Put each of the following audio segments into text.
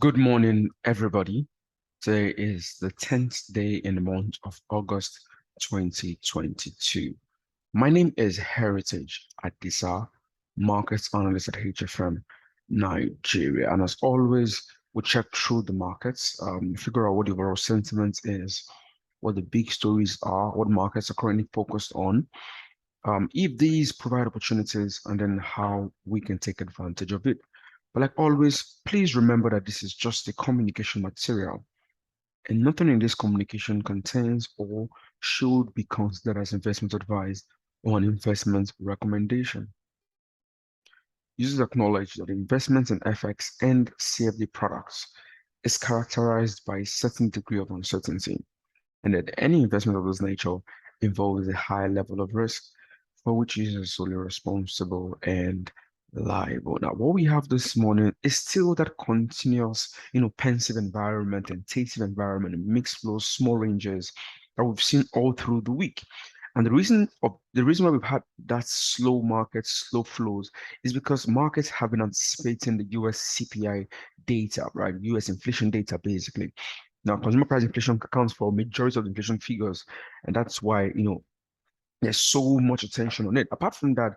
Good morning, everybody. Today is the 10th day in the month of August 2022. My name is Heritage Adisa, Markets Analyst at HFM Nigeria. And as always, we check through the markets, figure out what the overall sentiment is, what the big stories are, what markets are currently focused on, if these provide opportunities, and then how we can take advantage of it. But like always, please remember that this is just a communication material, and nothing in this communication contains or should be considered as investment advice or an investment recommendation. Users acknowledge that investments in FX and CFD products is characterized by a certain degree of uncertainty, and that any investment of this nature involves a high level of risk for which users are solely responsible and liable. Now, what we have this morning is still that continuous, pensive environment, tentative environment, mixed flows, small ranges that we've seen all through the week. And the reason why we've had that slow market, slow flows, is because markets have been anticipating the US CPI data, right? US inflation data, basically. Now, consumer price inflation accounts for a majority of the inflation figures, and that's why there's so much attention on it. Apart from that,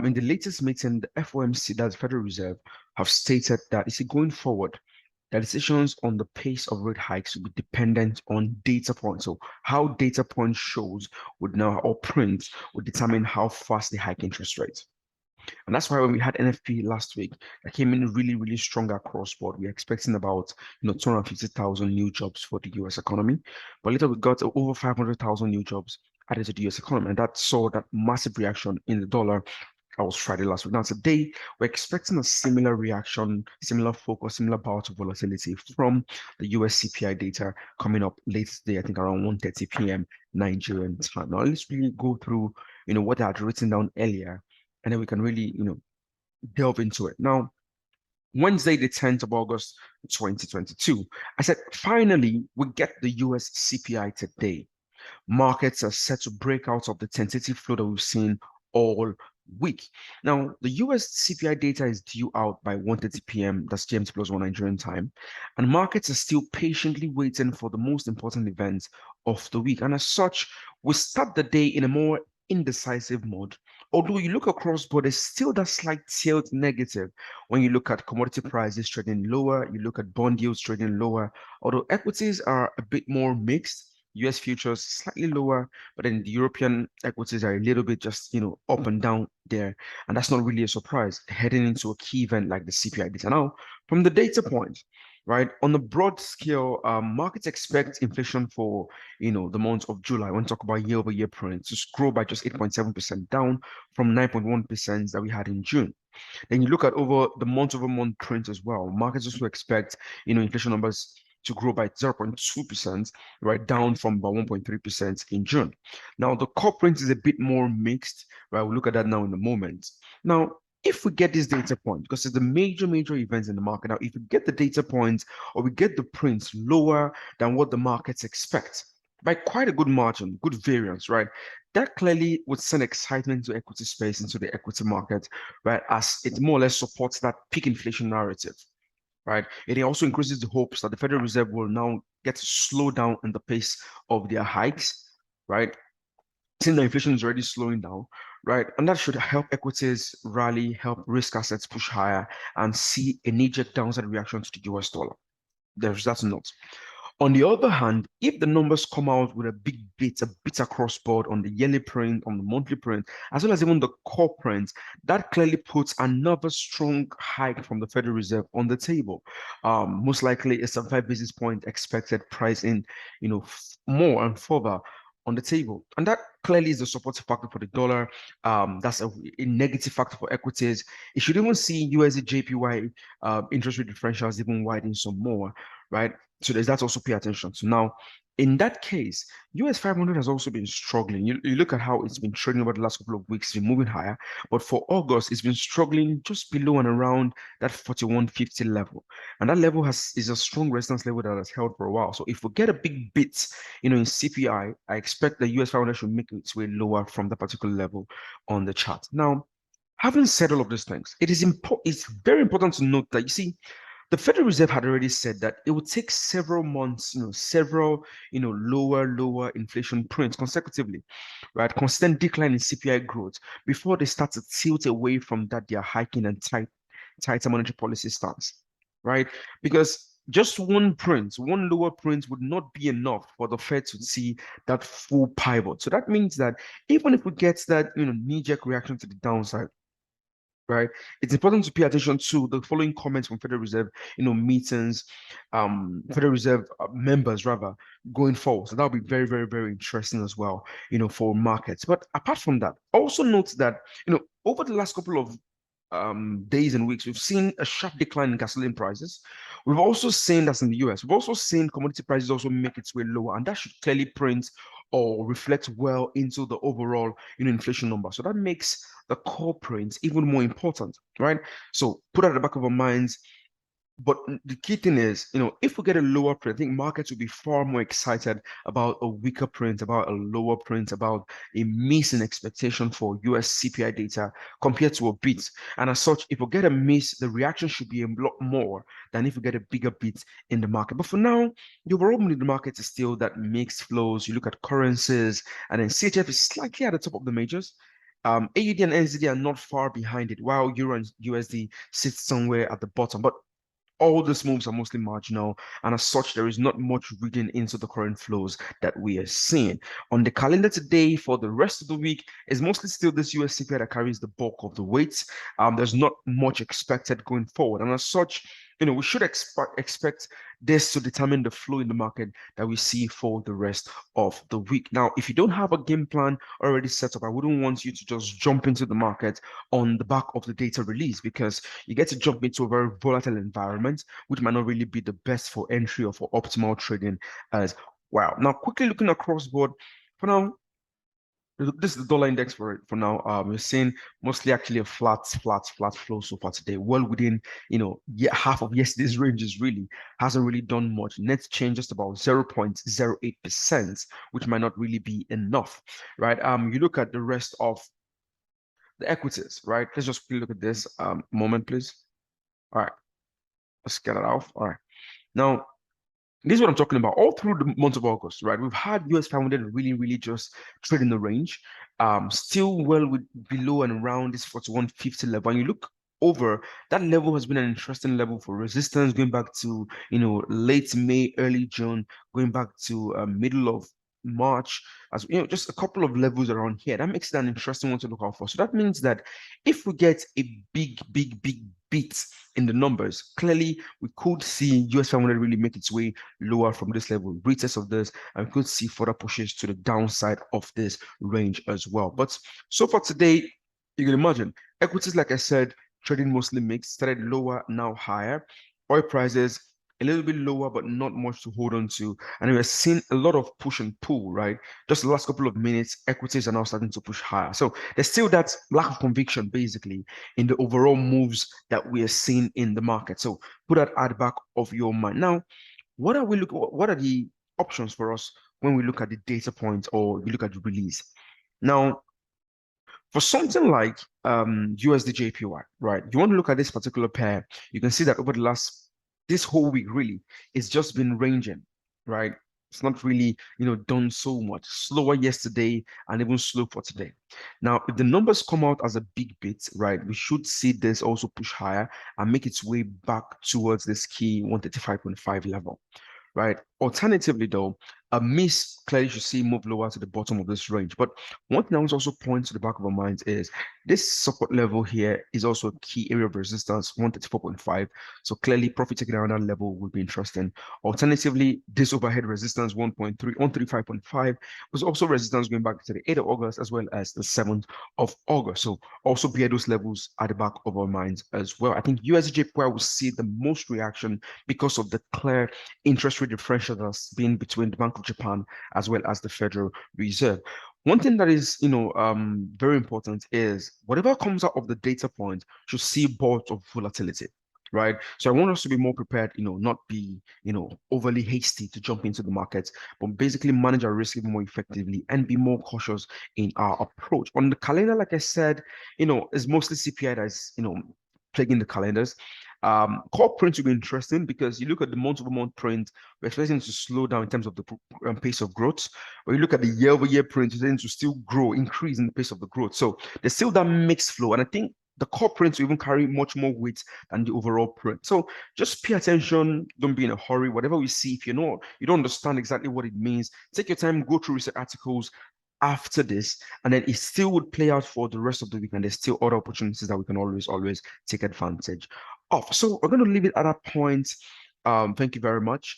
in the latest meeting, the FOMC, that's the Federal Reserve, have stated that going forward, that decisions on the pace of rate hikes will be dependent on data points. So how data point shows would now, or print, would determine how fast they hike interest rates. And that's why when we had NFP last week, that came in really, really strong across board. We're expecting about 250,000 new jobs for the US economy. But later we got over 500,000 new jobs added to the US economy. And that saw that massive reaction in the dollar. That was Friday last week. Now today, we're expecting a similar reaction, similar focus, similar bout of volatility from the US CPI data coming up late today, I think around 1:30 p.m. Nigerian time. Now let's really go through, what I had written down earlier, and then we can really, delve into it. Now, Wednesday, the 10th of August, 2022, I said, finally, we get the US CPI today. Markets are set to break out of the tentative flow that we've seen all week. Now, the US CPI data is due out by 1:30 p.m. That's GMT plus 1 Nigerian time. And markets are still patiently waiting for the most important events of the week. And as such, we start the day in a more indecisive mode. Although you look across board, there's still that slight tilt negative when you look at commodity prices trading lower, you look at bond yields trading lower, although equities are a bit more mixed. US futures slightly lower, but then the European equities are a little bit just, up and down there. And that's not really a surprise heading into a key event like the CPI data. Now, from the data point, right, on the broad scale, markets expect inflation for, the month of July. When we talk about year-over-year print, to grow by just 8.7%, down from 9.1% that we had in June. Then you look at over the month-over-month print as well. Markets also expect, inflation numbers to grow by 0.2%, right, down from about 1.3% in June. Now, the core print is a bit more mixed, right? We'll look at that now in a moment. Now, if we get this data point, because it's the major events in the market. Now, if we get the data points or we get the prints lower than what the markets expect, by quite a good margin, good variance, right? That clearly would send excitement to equity space, into the equity market, right? As it more or less supports that peak inflation narrative, right? It also increases the hopes that the Federal Reserve will now get to slow down in the pace of their hikes, right? Since the inflation is already slowing down, right? And that should help equities rally, help risk assets push higher, and see a knee-jerk downside reaction to the US dollar. That's not. On the other hand, if the numbers come out with a bit across board on the yearly print, on the monthly print, as well as even the core print, that clearly puts another strong hike from the Federal Reserve on the table. Most likely a 75 basis point expected price in, more and further on the table. And that clearly is the supportive factor for the dollar. That's a negative factor for equities. It should even see USD JPY interest rate differentials even widen some more, right? So there's that also pay attention to. Now, in that case, US 500 has also been struggling. You look at how it's been trading over the last couple of weeks, it's been moving higher. But for August, it's been struggling just below and around that 4150 level. And that level is a strong resistance level that has held for a while. So if we get a big bit, in CPI, I expect the US 500 should make its way lower from that particular level on the chart. Now, having said all of these things, it's very important to note that, you see, The Federal Reserve had already said that it would take several months, several, lower inflation prints consecutively, right? Constant decline in CPI growth before they start to tilt away from that their hiking and tighter monetary policy stance, right? Because just one lower print would not be enough for the Fed to see that full pivot. So that means that even if we get that, knee-jerk reaction to the downside, right? It's important to pay attention to the following comments from Federal Reserve, meetings, Federal Reserve members rather going forward. So that'll be very, very, very interesting as well, for markets. But apart from that, also note that, over the last couple of days and weeks, we've seen a sharp decline in gasoline prices. We've also seen that's in the US. We've also seen commodity prices also make its way lower, and that should clearly print or reflect well into the overall, inflation number. So that makes the core print even more important, right? So put that at the back of our minds. But the key thing is, if we get a lower print, I think markets will be far more excited about a weaker print, about a lower print, about a miss in expectation for US CPI data compared to a beat. And as such, if we get a miss, the reaction should be a lot more than if we get a bigger beat in the market. But for now, the overall mood in the market is still that mixed flows. You look at currencies, and then CHF is slightly at the top of the majors. AUD and NZD are not far behind it, while Euro and USD sits somewhere at the bottom. But all these moves are mostly marginal, and as such, there is not much reading into the current flows that we are seeing. On the calendar today for the rest of the week is mostly still this US CPI that carries the bulk of the weights. There's not much expected going forward, and as such, we should expect this to determine the flow in the market that we see for the rest of the week. Now, if you don't have a game plan already set up, I wouldn't want you to just jump into the market on the back of the data release, because you get to jump into a very volatile environment, which might not really be the best for entry or for optimal trading as well. Now, quickly looking across board, for now, this is the dollar index for now. We're seeing mostly actually a flat flow so far today, well within, half of yesterday's ranges. Really hasn't really done much. Net change just about 0.08%, which might not really be enough, right? You look at the rest of the equities, right? Let's just quickly look at this moment, please. All right, let's get it off. All right, now this is what I'm talking about. All through the month of August, right? We've had US 500 really, really just trade in the range, still well with below and around this 41.50 level. And you look over, that level has been an interesting level for resistance, going back to late May, early June, going back to middle of March, as just a couple of levels around here. That makes it an interesting one to look out for. So that means that if we get a big beat in the numbers, clearly we could see US 500 really make its way lower from this level, retest of this, and we could see further pushes to the downside of this range as well. But so far today, you can imagine equities, like I said, trading mostly mixed, started lower, now higher. Oil prices a little bit lower, but not much to hold on to. And we're seeing a lot of push and pull, right? Just the last couple of minutes, equities are now starting to push higher. So there's still that lack of conviction, basically, in the overall moves that we are seeing in the market. So put that at the back of your mind. Now, what are we looking? What are the options for us when we look at the data point or we look at the release? Now, for something like USD JPY, right? You want to look at this particular pair, you can see that over the last this whole week, really, it's just been ranging, right? It's not really, done so much. Slower yesterday and even slow for today. Now, if the numbers come out as a big bit, right, we should see this also push higher and make its way back towards this key 135.5 level, right? Alternatively, though, a miss clearly should see move lower to the bottom of this range. But one thing I want to also point to the back of our minds is this support level here is also a key area of resistance, 134.5. So clearly, profit taking around that level would be interesting. Alternatively, this overhead resistance, 135.5, was also resistance going back to the 8th of August as well as the 7th of August. So also bear those levels at the back of our minds as well. I think USD will see the most reaction because of the clear interest rate differential that's been between the Bank of Japan as well as the Federal Reserve. One thing that is, very important is whatever comes out of the data point should see bouts of volatility, right? So I want us to be more prepared, not be, overly hasty to jump into the markets, but basically manage our risk even more effectively and be more cautious in our approach. On the calendar, like I said, it's mostly CPI that's, plaguing the calendars. Core print will be interesting because you look at the month-over-month print, we're expecting to slow down in terms of the pace of growth. But you look at the year-over-year print, we're expecting to still grow, increase in the pace of the growth. So there's still that mixed flow. And I think the core prints will even carry much more weight than the overall print. So just pay attention. Don't be in a hurry. Whatever we see, if you don't understand exactly what it means, take your time, go through research articles after this, and then it still would play out for the rest of the week. And there's still other opportunities that we can always take advantage of. So we're going to leave it at that point. Thank you very much.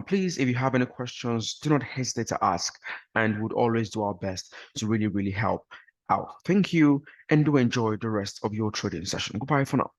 Please, if you have any questions, do not hesitate to ask, and we'd always do our best to really help out. Thank you, and do enjoy the rest of your trading session. Goodbye for now.